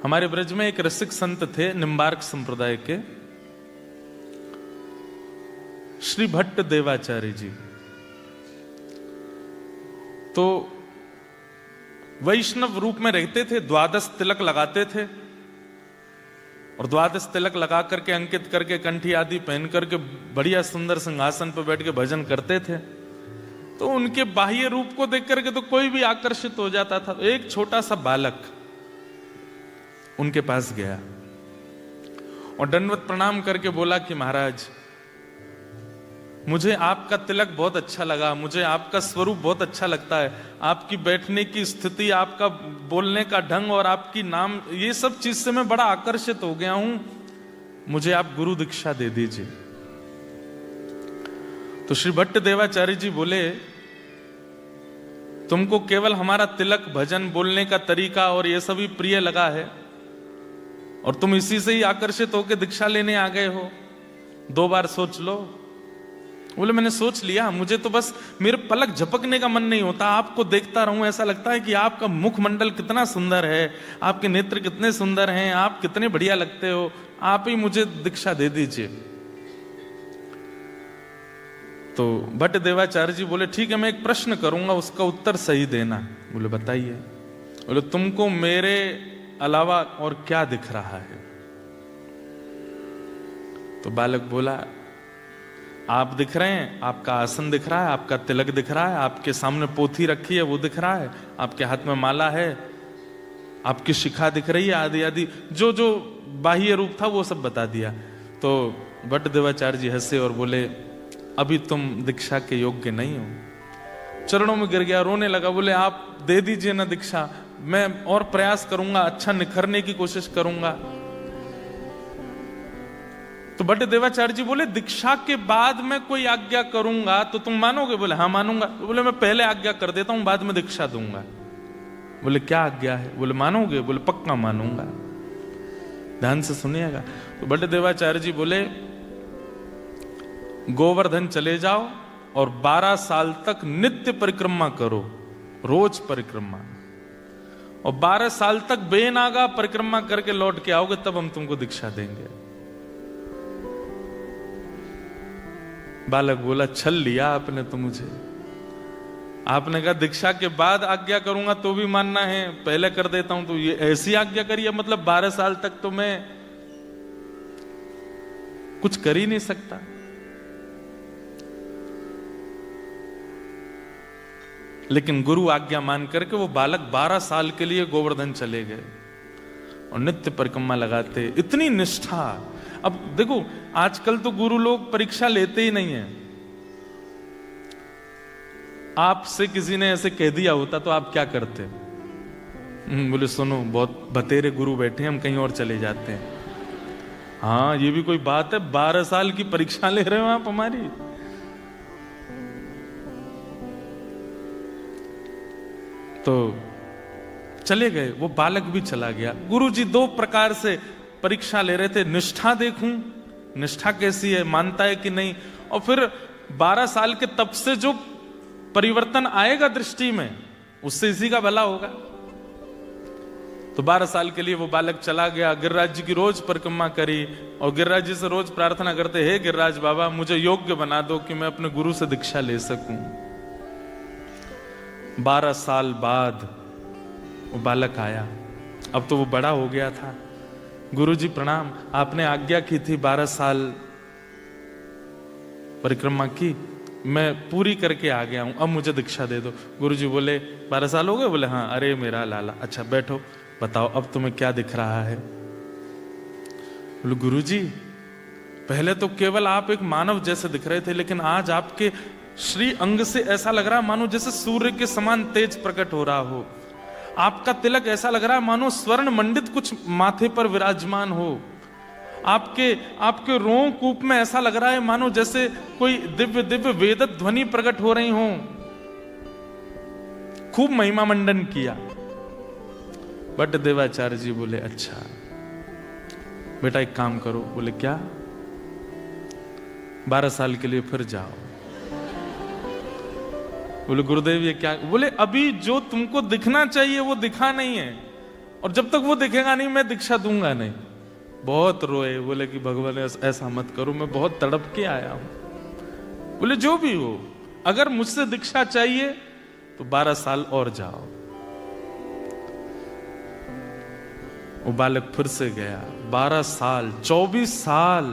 हमारे ब्रज में एक रसिक संत थे, निम्बार्क संप्रदाय के श्री भट्ट देवाचार्य जी। तो वैष्णव रूप में रहते थे, द्वादश तिलक लगाते थे और द्वादश तिलक लगा करके अंकित करके कंठी आदि पहन करके बढ़िया सुंदर सिंहासन पर बैठ के भजन करते थे। तो उनके बाह्य रूप को देख करके तो कोई भी आकर्षित हो जाता था। एक छोटा सा बालक उनके पास गया और दंडवत प्रणाम करके बोला कि महाराज, मुझे आपका तिलक बहुत अच्छा लगा, मुझे आपका स्वरूप बहुत अच्छा लगता है, आपकी बैठने की स्थिति, आपका बोलने का ढंग और आपकी नाम, ये सब चीज से मैं बड़ा आकर्षित हो गया हूं, मुझे आप गुरु दीक्षा दे दीजिए। तो श्री भट्ट देवाचार्य जी बोले, तुमको केवल हमारा तिलक, भजन, बोलने का तरीका और ये सभी प्रिय लगा है और तुम इसी से ही आकर्षित होकर दीक्षा लेने आ गए हो, 2 बार सोच लो। बोले मैंने सोच लिया, मुझे तो बस मेरे पलक झपकने का मन नहीं होता, आपको देखता रहूं, ऐसा लगता है कि आपका मुखमंडल कितना सुंदर है, आपके नेत्र कितने सुंदर हैं, आप कितने बढ़िया लगते हो, आप ही मुझे दीक्षा दे दीजिए। तो भट्ट देवाचार्य जी बोले ठीक है, मैं एक प्रश्न करूंगा, उसका उत्तर सही देना। बोले बताइए। बोले तुमको मेरे अलावा और क्या दिख रहा है? तो बालक बोला, आप दिख रहे हैं, आपका आसन दिख रहा है, आपका तिलक दिख रहा है, आपके सामने पोथी रखी है वो दिख रहा है, आपके हाथ में माला है, आपकी शिखा दिख रही है, आदि आदि जो जो बाह्य रूप था वो सब बता दिया। तो भट्ट देवाचार्य जी हंसे और बोले, अभी तुम दीक्षा के योग्य नहीं हो। चरणों में गिर गया, रोने लगा। बोले आप दे दीजिए ना दीक्षा, मैं और प्रयास करूंगा, अच्छा निखरने की कोशिश करूंगा। तो भट्ट देवाचार्य जी बोले, दीक्षा के बाद मैं कोई आज्ञा करूंगा तो तुम मानोगे? बोले हाँ मानूंगा। तो बोले मैं पहले आज्ञा कर देता हूं, बाद में दीक्षा दूंगा। बोले क्या आज्ञा है? बोले मानोगे? बोले पक्का मानूंगा। ध्यान से सुनिएगा। तो भट्ट देवाचार्य जी बोले, गोवर्धन चले जाओ और 12 साल तक नित्य परिक्रमा करो, रोज परिक्रमा, और 12 साल तक बेनागा परिक्रमा करके लौट के आओगे, तब हम तुमको दीक्षा देंगे। बालक बोला, छल लिया आपने तो मुझे। आपने कहा दीक्षा के बाद आज्ञा करूंगा तो भी मानना है, पहले कर देता हूं तो ये ऐसी आज्ञा करिए, मतलब 12 साल तक तो मैं कुछ कर ही नहीं सकता। लेकिन गुरु आज्ञा मान करके वो बालक 12 साल के लिए गोवर्धन चले गए और नित्य परिक्रमा लगाते। इतनी निष्ठा। अब देखो आजकल तो गुरु लोग परीक्षा लेते ही नहीं है। आपसे किसी ने ऐसे कह दिया होता तो आप क्या करते? बोले सुनो, बहुत बतेरे गुरु बैठे हैं, हम कहीं और चले जाते हैं। हाँ ये भी कोई बात है? 12 साल की परीक्षा ले रहे हो आप हमारी। तो चले गए, वो बालक भी चला गया। गुरुजी 2 प्रकार से परीक्षा ले रहे थे, निष्ठा देखूं, निष्ठा कैसी है, मानता है कि नहीं, और फिर 12 साल के तप से जो परिवर्तन आएगा दृष्टि में, उससे इसी का भला होगा। तो 12 साल के लिए वो बालक चला गया, गिरिराज जी की रोज परिक्रमा करी और गिरिराज जी से रोज प्रार्थना करते, हे गिरिराज बाबा मुझे योग्य बना दो कि मैं अपने गुरु से दीक्षा ले सकूं। 12 साल बाद वो बालक आया, अब तो वो बड़ा हो गया था। गुरुजी प्रणाम, आपने आज्ञा की थी 12 साल परिक्रमा की, मैं पूरी करके आ गया हूं, अब मुझे दीक्षा दे दो। गुरुजी बोले 12 साल हो गए? बोले हाँ। अरे मेरा लाला, अच्छा बैठो, बताओ अब तुम्हें क्या दिख रहा है? बोले गुरुजी पहले तो केवल आप एक मानव जैसे दिख रहे थे, लेकिन आज आपके श्री अंग से ऐसा लग रहा है मानो जैसे सूर्य के समान तेज प्रकट हो रहा हो। आपका तिलक ऐसा लग रहा है मानो स्वर्ण मंडित कुछ माथे पर विराजमान हो। आपके रों कूप में ऐसा लग रहा है मानो जैसे कोई दिव्य दिव्य वेद ध्वनि प्रकट हो रही हो। खूब महिमा मंडन किया। भट्ट देवाचार्य जी बोले, अच्छा बेटा एक काम करो। बोले क्या? 12 साल के लिए फिर जाओ। बोले गुरुदेव ये क्या? बोले अभी जो तुमको दिखना चाहिए वो दिखा नहीं है, और जब तक वो दिखेगा नहीं मैं दीक्षा दूंगा नहीं। बहुत रोए, बोले कि भगवान ऐसा मत करो, मैं बहुत तड़प के आया हूं। बोले जो भी हो, अगर मुझसे दीक्षा चाहिए तो 12 साल और जाओ। वो बालक फिर से गया। 12 साल, 24 साल,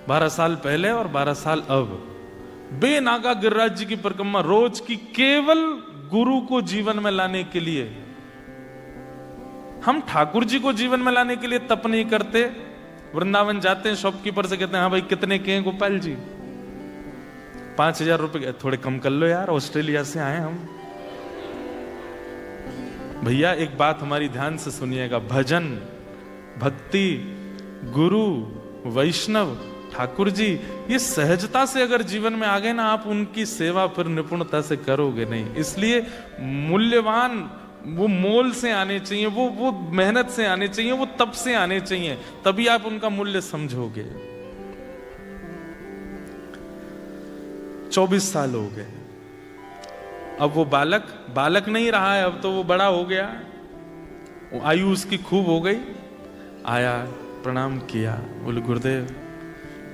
12 साल पहले और 12 साल अब, बेनागा गिरिराज जी की परिक्रमा रोज की, केवल गुरु को जीवन में लाने के लिए। हम ठाकुर जी को जीवन में लाने के लिए तप नहीं करते। वृंदावन जाते हैं, शॉपकीपर से कहते हैं हाँ भाई कितने के हैं गोपाल जी? 5000 रुपए। थोड़े कम कर लो यार, ऑस्ट्रेलिया से आए हम। भैया एक बात हमारी ध्यान से सुनिएगा, भजन, भक्ति, गुरु, वैष्णव, ठाकुर जी, ये सहजता से अगर जीवन में आ गए ना, आप उनकी सेवा फिर निपुणता से करोगे नहीं। इसलिए मूल्यवान वो मोल से आने चाहिए, वो मेहनत से आने चाहिए, वो तप से आने चाहिए, तभी आप उनका मूल्य समझोगे। 24 साल हो गए। अब वो बालक नहीं रहा है, अब तो वो बड़ा हो गया, आयु उसकी खूब हो गई। आया, प्रणाम किया, बोले गुरुदेव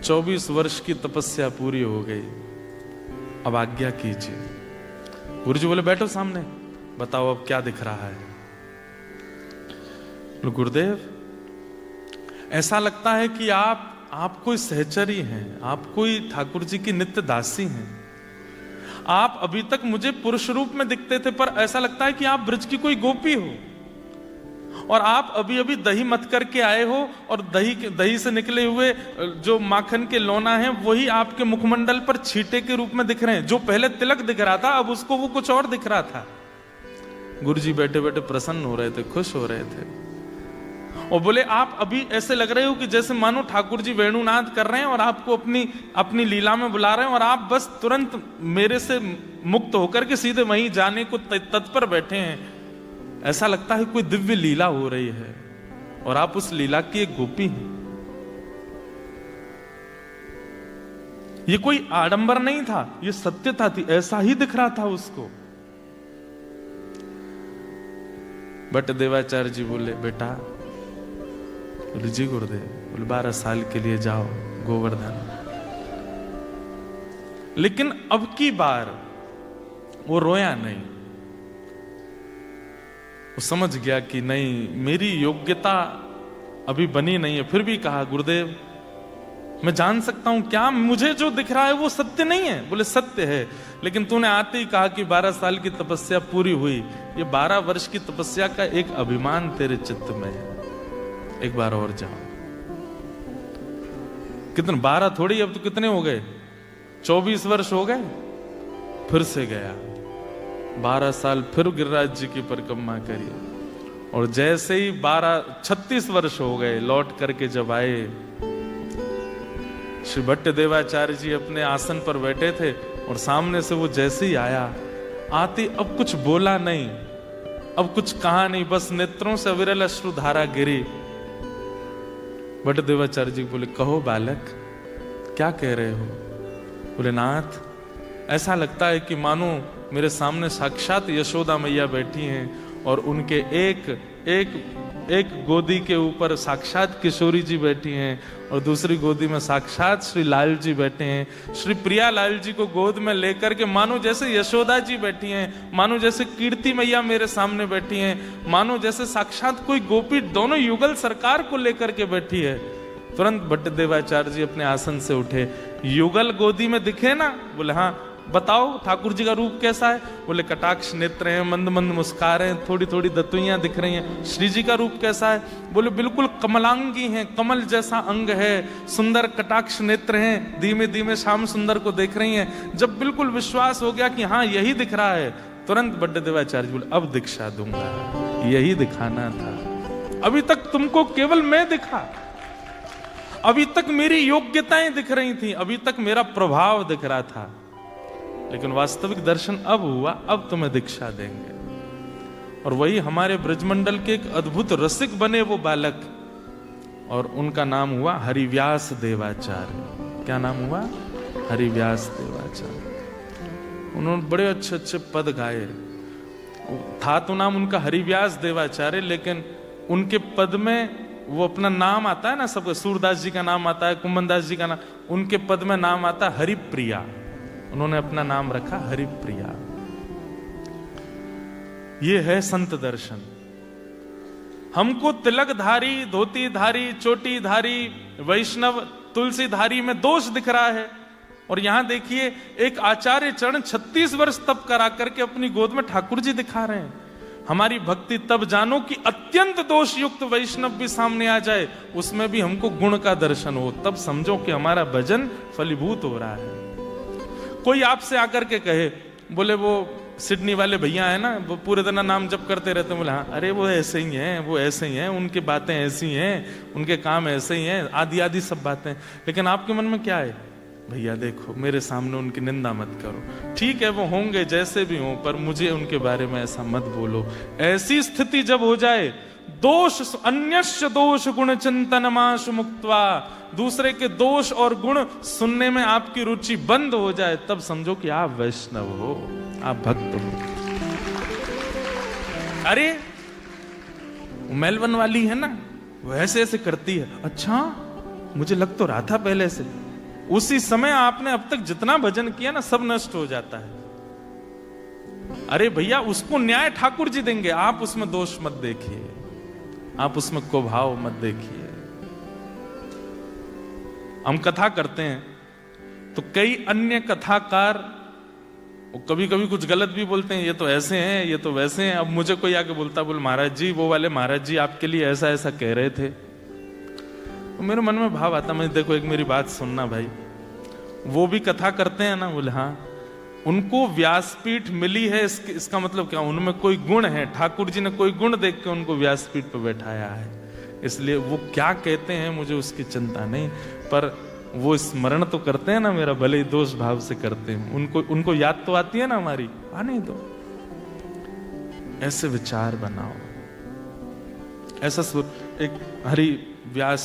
24 वर्ष की तपस्या पूरी हो गई, अब आज्ञा कीजिए। गुरु जी बोले बैठो सामने, बताओ अब क्या दिख रहा है? गुरुदेव ऐसा लगता है कि आप कोई सहचरी हैं, आप कोई ठाकुर जी की नित्य दासी हैं। आप अभी तक मुझे पुरुष रूप में दिखते थे, पर ऐसा लगता है कि आप ब्रज की कोई गोपी हो, और आप अभी अभी दही मत करके आए हो, और दही से निकले हुए जो माखन के लोना है वही आपके मुखमंडल पर छींटे के रूप में दिख रहे हैं। जो पहले तिलक दिख रहा था, अब उसको वो कुछ और दिख रहा था। गुरुजी बैठे बैठे प्रसन्न हो रहे थे, खुश हो रहे थे, और बोले आप अभी ऐसे लग रहे हो कि जैसे मानो ठाकुर जी वेणुनाद कर रहे हैं और आपको अपनी लीला में बुला रहे हैं, और आप बस तुरंत मेरे से मुक्त होकर के सीधे वहीं जाने को तत्पर बैठे हैं। ऐसा लगता है कोई दिव्य लीला हो रही है, और आप उस लीला की एक गोपी हैं। ये कोई आडंबर नहीं था, ये सत्यता थी, ऐसा ही दिख रहा था उसको। बट देवाचार्य जी बोले बेटा, बोले जी गुरुदेव, बोले 12 साल के लिए जाओ गोवर्धन। लेकिन अब की बार वो रोया नहीं, वो समझ गया कि नहीं, मेरी योग्यता अभी बनी नहीं है। फिर भी कहा गुरुदेव मैं जान सकता हूं क्या मुझे जो दिख रहा है वो सत्य नहीं है? बोले सत्य है, लेकिन तूने आते ही कहा कि 12 साल की तपस्या पूरी हुई। ये 12 वर्ष की तपस्या का एक अभिमान तेरे चित्त में है, एक बार और जाओ। कितने 12 थोड़ी, अब तो कितने हो गए, 24 वर्ष हो गए। फिर से गया, 12 साल फिर गिरिराज जी की परिक्रमा करी, और जैसे ही 36 वर्ष हो गए, लौट करके जब आए, श्री भट्ट देवाचार्य जी अपने आसन पर बैठे थे, और सामने से वो जैसे ही आया, आते अब कुछ बोला नहीं, अब कुछ कहा नहीं, बस नेत्रों से अविरल अश्रुधारा गिरी। भट्ट देवाचार्य जी बोले कहो बालक, क्या कह रहे हो? बोले नाथ, ऐसा लगता है कि मानो मेरे सामने साक्षात यशोदा मैया बैठी हैं, और उनके एक गोदी के ऊपर साक्षात किशोरी जी बैठी हैं, और दूसरी गोदी में साक्षात श्री लाल जी बैठे हैं। श्री प्रिया लाल जी को गोद में लेकर के मानो जैसे यशोदा जी बैठी हैं, मानो जैसे कीर्ति मैया मेरे सामने बैठी हैं, मानो जैसे साक्षात कोई गोपी दोनों युगल सरकार को लेकर के बैठी है। तुरंत भट्ट देवाचार्य जी अपने आसन से उठे। युगल गोदी में दिखे ना? बोले हाँ। बताओ ठाकुर जी का रूप कैसा है? बोले कटाक्ष नेत्र हैं, मंद मंद मुस्का रहे हैं, थोड़ी थोड़ी दतुइयां दिख रही हैं। श्री जी का रूप कैसा है? बोले बिल्कुल कमलांगी हैं, कमल जैसा अंग है, सुंदर कटाक्ष नेत्र हैं, धीमे धीमे श्याम सुंदर को देख रही हैं। जब बिल्कुल विश्वास हो गया कि हाँ यही दिख रहा है, तुरंत भट्ट देवाचार्य बोले अब दीक्षा दूंगा, यही दिखाना था। अभी तक तुमको केवल मैं दिखा, अभी तक मेरी योग्यताएं दिख रही थी, अभी तक मेरा प्रभाव दिख रहा था, लेकिन वास्तविक दर्शन अब हुआ, अब तुम्हें दीक्षा देंगे। और वही हमारे ब्रजमंडल के एक अद्भुत रसिक बने वो बालक, और उनका नाम हुआ हरिव्यास देवाचार्य। क्या नाम हुआ? हरिव्यास देवाचार्य। उन्होंने बड़े अच्छे अच्छे पद गाए, था तो नाम उनका हरिव्यास देवाचार्य, लेकिन उनके पद में वो अपना नाम आता है ना, सब सूरदास जी का नाम आता है, कुंभनदास जी का नाम, उनके पद में नाम आता है हरिप्रिया। उन्होंने अपना नाम रखा हरिप्रिया। ये है संत दर्शन। हमको तिलकधारी, धोतीधारी, चोटीधारी, वैष्णव, तुलसीधारी में दोष दिख रहा है। और यहां देखिए एक आचार्य चरण 36 वर्ष तप करा करके अपनी गोद में ठाकुर जी दिखा रहे हैं। हमारी भक्ति तब जानो कि अत्यंत दोष युक्त वैष्णव भी सामने आ जाए, उसमें भी हमको गुण का दर्शन हो, तब समझो कि हमारा भजन फलीभूत हो रहा है। कोई आपसे आकर के कहे, बोले वो सिडनी वाले भैया है ना, वो पूरे दिन नाम जप करते रहते हैं, बोले हाँ, अरे वो ऐसे ही हैं, वो ऐसे ही हैं, उनकी बातें ऐसी हैं, उनके काम ऐसे ही हैं, आदि आदि सब बातें। लेकिन आपके मन में क्या है? भैया देखो, मेरे सामने उनकी निंदा मत करो। ठीक है, वो होंगे जैसे भी हों, पर मुझे उनके बारे में ऐसा मत बोलो। ऐसी स्थिति जब हो जाए, दोष अन्यस्य दोष गुण चिंतनमाश मुक्त्वा, दूसरे के दोष और गुण सुनने में आपकी रुचि बंद हो जाए, तब समझो कि आप वैष्णव हो, आप भक्त हो। अरे मेलबर्न वाली है ना, वो ऐसे ऐसे करती है, अच्छा मुझे लग तो रहा था पहले से। उसी समय आपने अब तक जितना भजन किया ना, सब नष्ट हो जाता है। अरे भैया, उसको न्याय ठाकुर जी देंगे, आप उसमें दोष मत देखिए, आप उसमें कुभाव मत देखिए। हम कथा करते हैं तो कई अन्य कथाकार कभी कभी कुछ गलत भी बोलते हैं, ये तो ऐसे हैं, ये तो वैसे हैं। अब मुझे कोई आके बोलता, बोल महाराज जी, वो वाले महाराज जी आपके लिए ऐसा ऐसा कह रहे थे, तो मेरे मन में भाव आता, मैं देखो एक मेरी बात सुनना भाई, वो भी कथा करते हैं ना, बोले हाँ, उनको व्यासपीठ मिली है, इसका मतलब क्या? उनमें कोई गुण है, ठाकुर जी ने कोई गुण देख के उनको व्यासपीठ पर बैठाया है। इसलिए वो क्या कहते हैं मुझे उसकी चिंता नहीं, पर वो स्मरण तो करते हैं ना मेरा, भले ही दोष भाव से करते हैं, उनको याद तो आती है ना हमारी, आने दो। ऐसे विचार बनाओ, ऐसा एक हरि व्यास,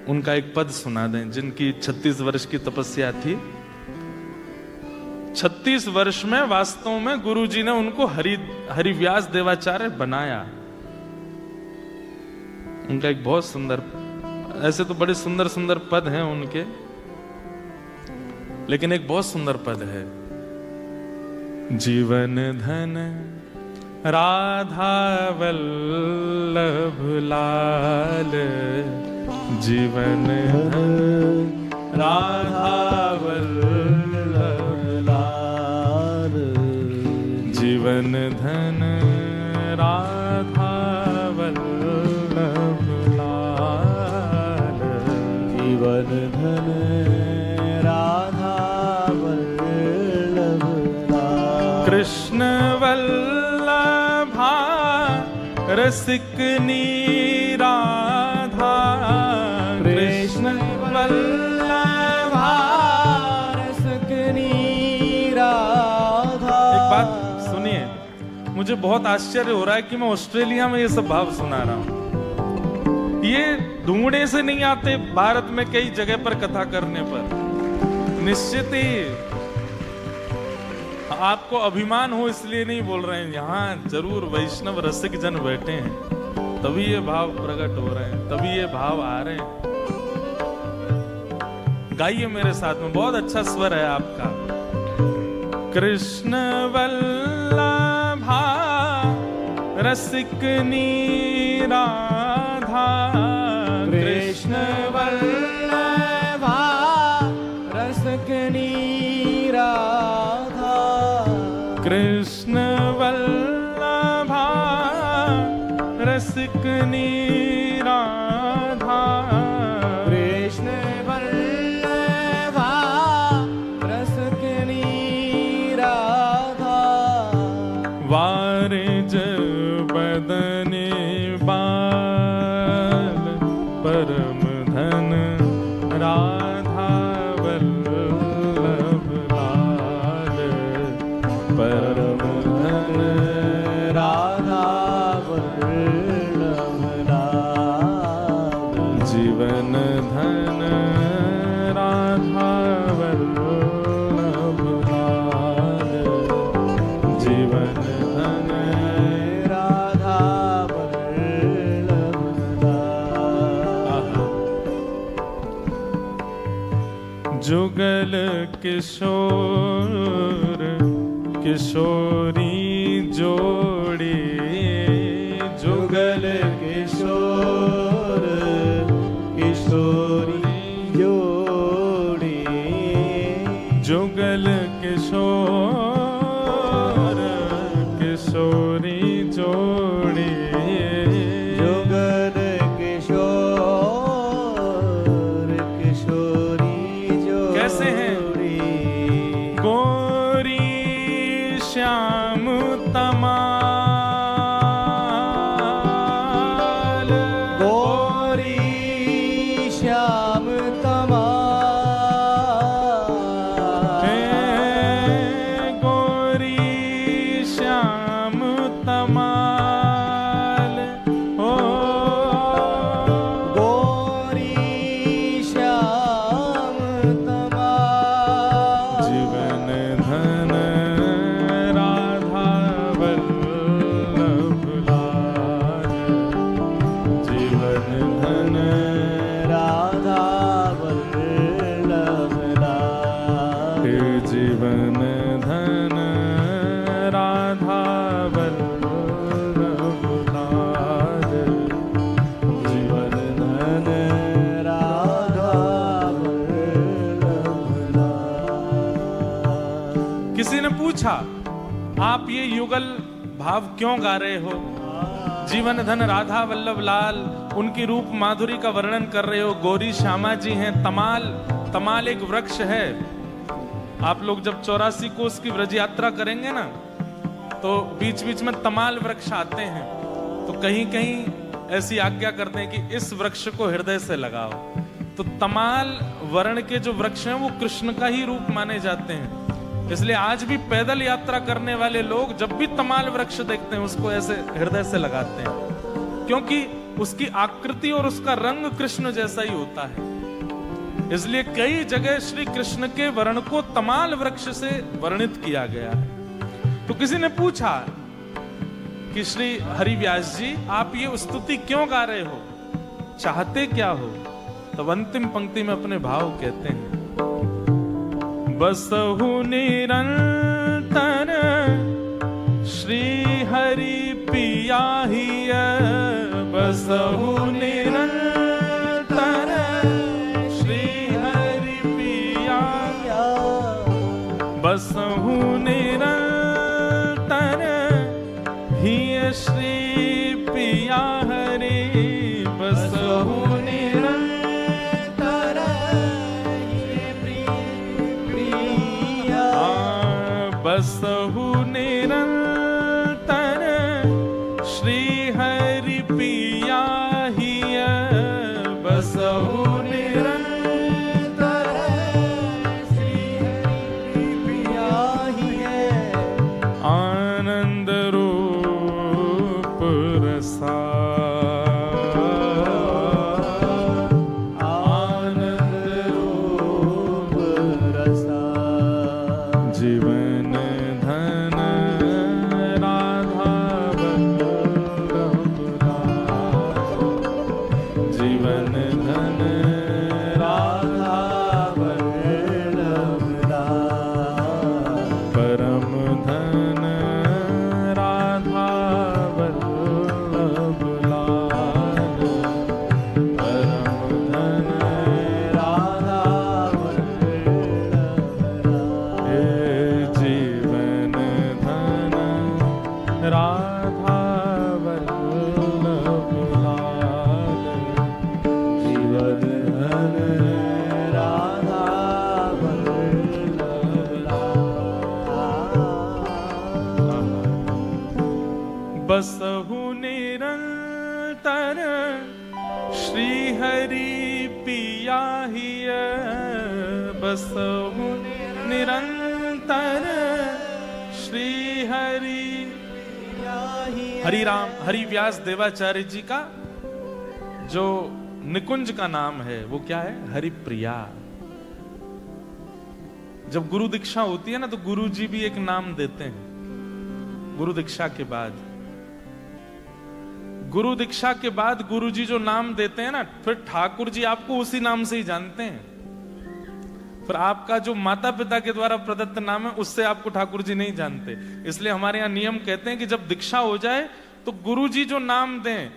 उनका एक पद सुना दें, जिनकी 36 वर्ष की तपस्या थी। 36 वर्ष में वास्तव में गुरुजी ने उनको हरिव्यास देवाचार्य बनाया। उनका एक बहुत सुंदर, ऐसे तो बड़े सुंदर सुंदर पद हैं उनके, लेकिन एक बहुत सुंदर पद है, जीवन धन राधा वल्लभ लाल, जीवन धन राधा वल्लभ लाल, जीवन धन राधा वल्लभ लाल, जीवन धन राधा वल्लभ लाल, कृष्ण वल्लभा रसिक राधा, कृष्ण वल्लभा रसिक राधा। एक बात सुनिए, मुझे बहुत आश्चर्य हो रहा है कि मैं ऑस्ट्रेलिया में ये सब भाव सुना रहा हूं। ये ढूंढने से नहीं आते, भारत में कई जगह पर कथा करने पर। निश्चित ही आपको अभिमान हो इसलिए नहीं बोल रहे हैं, यहां जरूर वैष्णव रसिक जन बैठे हैं, तभी ये भाव प्रकट हो रहे हैं, तभी ये भाव आ रहे हैं। गाइए मेरे साथ में, बहुत अच्छा स्वर है आपका। कृष्ण वल्लभा रसिक राधा, कृष्ण वल्लभा रसिक राधा, कृष्ण वल्लभा रसिक राधा, कृष्ण वल्लभा रसिक राधा, वारिज बदने बाल परम धन राधा वल्लभ लाल, परम धन राधा वल्लभ लाल, जीवन धन राधा वल्लभ लाल, जीवन धन जुगल किशोर किशोरी जोड़ी, जुगल किशोर किशोरी जोड़ी, जुगल किशोर किशोरी जोड़ी, जुगल किशोर किशोरी जोड़ी। कैसे हैं? गोरी श्याम तमाल, गोरी श्याम तमाल, गोरी श्याम तमाल, ओ गोरी श्याम तमाल, जीवन धन राधा वल्लभ लाल, जीवन धन राधा वल्लभ लाल, जीवन धन राधा वल्लभ लाल, जीवन धन राधा वल्लभ लाल। किसी ने पूछा आप ये युगल भाव क्यों गा रहे हो? जीवन धन राधा वल्लभ लाल, उनकी रूप माधुरी का वर्णन कर रहे हो। गोरी श्यामा जी हैं। तमाल, तमाल एक वृक्ष है। आप लोग जब 84 कोस की व्रज यात्रा करेंगे ना, तो बीच बीच में तमाल वृक्ष आते हैं, तो कहीं कहीं ऐसी आज्ञा करते हैं कि इस वृक्ष को हृदय से लगाओ। तो तमाल वर्ण के जो वृक्ष हैं वो कृष्ण का ही रूप माने जाते हैं। इसलिए आज भी पैदल यात्रा करने वाले लोग जब भी तमाल वृक्ष देखते हैं उसको ऐसे हृदय से लगाते हैं, क्योंकि उसकी आकृति और उसका रंग कृष्ण जैसा ही होता है। इसलिए कई जगह श्री कृष्ण के वर्ण को तमाल वृक्ष से वर्णित किया गया है। तो किसी ने पूछा कि श्री हरिव्यास जी आप ये स्तुति क्यों गा रहे हो, चाहते क्या हो? तब अंतिम पंक्ति में अपने भाव कहते हैं, बसहु निरंतर श्री हरि पिया हिय, बसहु निरंतर श्री हरि पिया, बसहु निरंतर हिय श्री पिया हरि, बसहु निरंतर प्रिया, बसहु निरंतर श्री हरि पिया हिय, बसहु निरंतर श्री हरि प्रिया हिय, आनंद रूप रसा, आनंद रूप रसा, जीवन धन राधा वल्लभ लाल, जीवन धन राधा वल्लभ लाल, परम धन राधा वल्लभ लाल, परम धन राधा वल्लभ लाल, हे जीवन धन राधा वल्लभ लाल, जीवन धन राधा वल्लभ लाल, बसहु निरंतर श्री हरि पिया हिय, बसहु निरंतर श्री हरि। हरिराम हरिव्यास देवाचार्य जी का जो निकुंज का नाम है वो क्या है? हरिप्रिया। जब गुरु दीक्षा होती है ना तो गुरु जी भी एक नाम देते हैं। गुरु दीक्षा के बाद गुरु जी जो नाम देते हैं ना, फिर ठाकुर जी आपको उसी नाम से ही जानते हैं। फिर आपका जो माता पिता के द्वारा प्रदत्त नाम है उससे आपको ठाकुर जी नहीं जानते। इसलिए हमारे यहाँ नियम कहते हैं कि जब दीक्षा हो जाए तो गुरु जी जो नाम दें,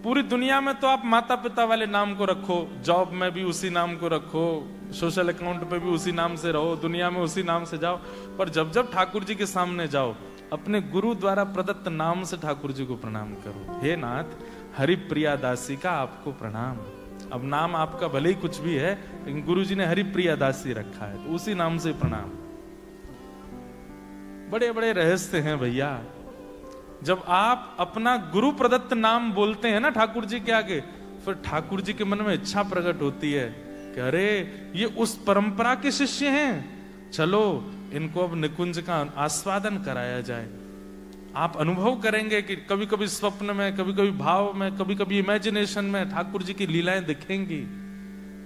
पूरी दुनिया में तो आप माता पिता वाले नाम को रखो, जॉब में भी उसी नाम को रखो, सोशल अकाउंट पे भी उसी नाम से रहो, दुनिया में उसी नाम से जाओ, पर जब जब ठाकुर जी के सामने जाओ अपने गुरु द्वारा प्रदत्त नाम से ठाकुर जी को प्रणाम करो। हे नाथ, हरिप्रिया दासी का आपको प्रणाम। अब नाम आपका भले ही कुछ भी है, लेकिन गुरु जी ने हरिप्रिया दासी रखा है, तो उसी नाम से प्रणाम। बड़े बड़े रहस्य हैं भैया। जब आप अपना गुरु प्रदत्त नाम बोलते हैं ना ठाकुर जी के आगे, फिर ठाकुर जी के मन में इच्छा प्रकट होती है कि अरे ये उस परंपरा के शिष्य हैं, चलो इनको अब निकुंज का आस्वादन कराया जाए। आप अनुभव करेंगे कि कभी कभी स्वप्न में, कभी कभी भाव में, कभी कभी इमेजिनेशन में ठाकुर जी की लीलाएं दिखेंगी।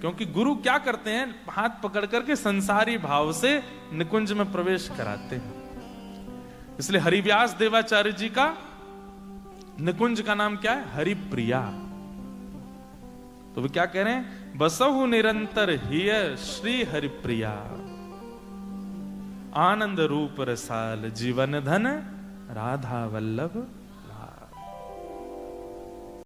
क्योंकि गुरु क्या करते हैं, हाथ पकड़ करके संसारी भाव से निकुंज में प्रवेश कराते हैं। इसलिए हरिव्यास देवाचार्य जी का निकुंज का नाम क्या है, हरिप्रिया। तो वे क्या कह रहे हैं, बसहु निरंतर हिय श्री हरिप्रिया, आनंद रूप रसाल जीवन धन राधा वल्लभ